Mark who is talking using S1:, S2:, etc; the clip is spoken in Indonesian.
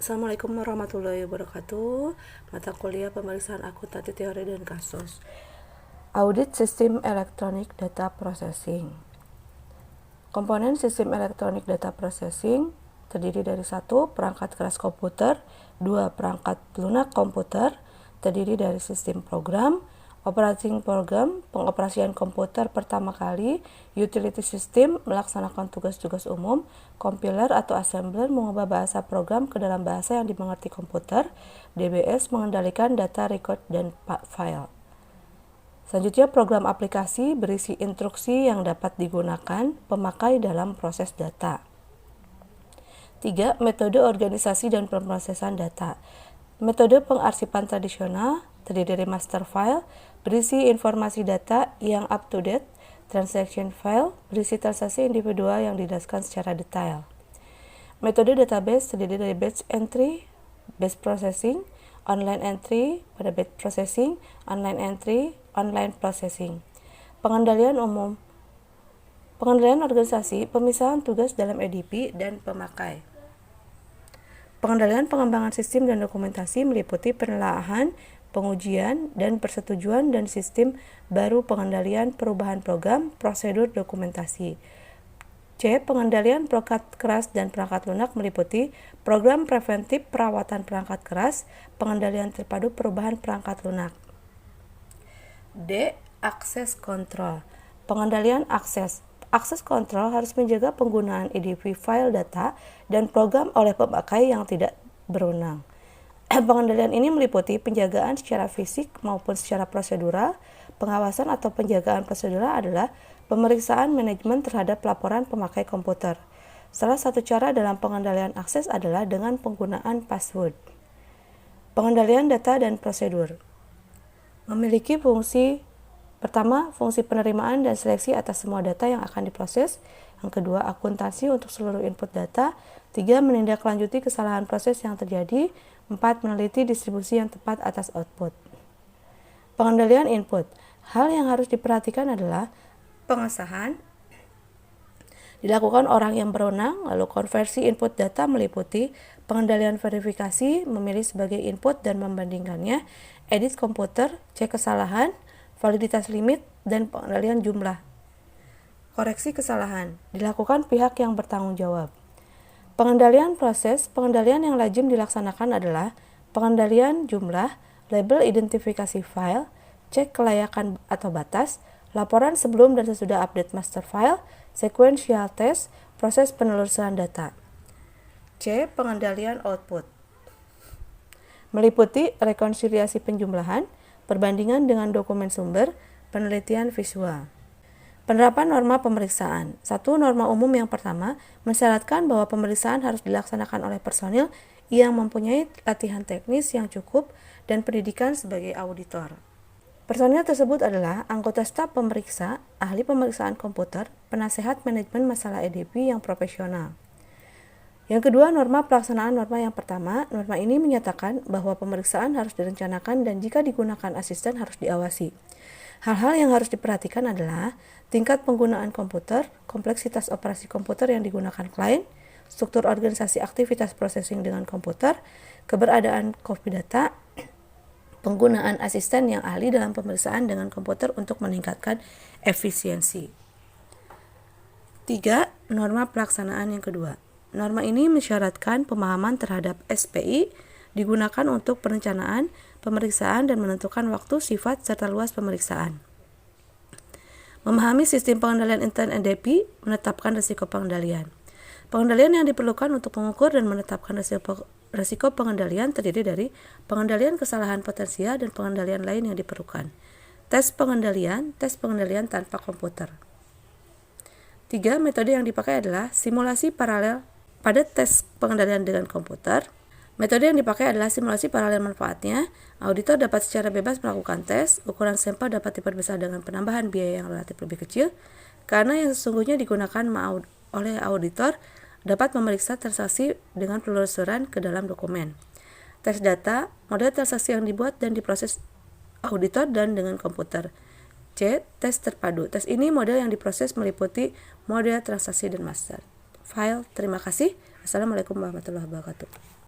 S1: Assalamualaikum warahmatullahi wabarakatuh. Mata kuliah pemeriksaan akuntansi teori dan kasus. Audit sistem elektronik data processing. Komponen sistem elektronik data processing terdiri dari 1. Perangkat keras komputer, 2. Perangkat lunak komputer, terdiri dari sistem program, operating program, pengoperasian komputer pertama kali, utility system, melaksanakan tugas-tugas umum, compiler atau assembler, mengubah bahasa program ke dalam bahasa yang dimengerti komputer, DBS, mengendalikan data record dan file. Selanjutnya, program aplikasi berisi instruksi yang dapat digunakan pemakai dalam proses data. 3. Metode organisasi dan pemrosesan data. Metode pengarsipan tradisional terdiri dari master file, berisi informasi data yang up-to-date, transaction file, berisi transaksi individual yang dijelaskan secara detail. Metode database terdiri dari batch entry, batch processing, online entry pada batch processing, online entry, online processing. Pengendalian umum, pengendalian organisasi, pemisahan tugas dalam EDP, dan pemakai. Pengendalian pengembangan sistem dan dokumentasi meliputi penelaahan, pengujian, dan persetujuan dan sistem baru pengendalian perubahan program, prosedur dokumentasi. C. Pengendalian perangkat keras dan perangkat lunak meliputi program preventif perawatan perangkat keras, pengendalian terpadu perubahan perangkat lunak. D. Akses kontrol. Pengendalian akses. Akses kontrol harus menjaga penggunaan EDP file data dan program oleh pemakai yang tidak berwenang. Pengendalian ini meliputi penjagaan secara fisik maupun secara prosedural. Pengawasan atau penjagaan prosedural adalah pemeriksaan manajemen terhadap laporan pemakai komputer. Salah satu cara dalam pengendalian akses adalah dengan penggunaan password. Pengendalian data dan prosedur memiliki fungsi pertama, fungsi penerimaan dan seleksi atas semua data yang akan diproses. Yang kedua, akuntansi untuk seluruh input data. 3. Menindaklanjuti kesalahan proses yang terjadi. 4. Meneliti distribusi yang tepat atas output. Pengendalian input. Hal yang harus diperhatikan adalah pengesahan dilakukan orang yang berwenang, lalu konversi input data meliputi pengendalian verifikasi, memilih sebagai input dan membandingkannya, edit komputer, cek kesalahan, validitas limit, dan pengendalian jumlah. Koreksi kesalahan dilakukan pihak yang bertanggung jawab. Pengendalian proses, pengendalian yang lazim dilaksanakan adalah pengendalian jumlah, label identifikasi file, cek kelayakan atau batas, laporan sebelum dan sesudah update master file, sequential test, proses penelusuran data. C. Pengendalian output meliputi rekonsiliasi penjumlahan, perbandingan dengan dokumen sumber, penelitian visual. Penerapan norma pemeriksaan. 1. Norma umum yang pertama mensyaratkan bahwa pemeriksaan harus dilaksanakan oleh personil yang mempunyai latihan teknis yang cukup dan pendidikan sebagai auditor. Personil tersebut adalah anggota staf pemeriksa, ahli pemeriksaan komputer, penasehat manajemen masalah EDP yang profesional. Yang kedua, norma pelaksanaan norma yang pertama. Norma ini menyatakan bahwa pemeriksaan harus direncanakan dan jika digunakan asisten harus diawasi. Hal-hal yang harus diperhatikan adalah tingkat penggunaan komputer, kompleksitas operasi komputer yang digunakan klien, struktur organisasi aktivitas processing dengan komputer, keberadaan copy data, penggunaan asisten yang ahli dalam pemeriksaan dengan komputer untuk meningkatkan efisiensi. 3. Norma pelaksanaan yang kedua. Norma ini mensyaratkan pemahaman terhadap SPI digunakan untuk perencanaan, pemeriksaan, dan menentukan waktu, sifat, serta luas pemeriksaan. Memahami sistem pengendalian intern EDP, menetapkan risiko pengendalian. Pengendalian yang diperlukan untuk mengukur dan menetapkan risiko pengendalian terdiri dari pengendalian kesalahan potensial dan pengendalian lain yang diperlukan. Tes pengendalian tanpa komputer. 3. Metode yang dipakai adalah simulasi paralel pada tes pengendalian dengan komputer. Metode yang dipakai adalah simulasi paralel manfaatnya. Auditor dapat secara bebas melakukan tes. Ukuran sampel dapat diperbesar dengan penambahan biaya yang relatif lebih kecil. Karena yang sesungguhnya digunakan oleh auditor dapat memeriksa transaksi dengan penelusuran ke dalam dokumen. Tes data, model transaksi yang dibuat dan diproses auditor dan dengan komputer. C. Tes terpadu. Tes ini model yang diproses meliputi model transaksi dan master file. Terima kasih. Assalamualaikum warahmatullahi wabarakatuh.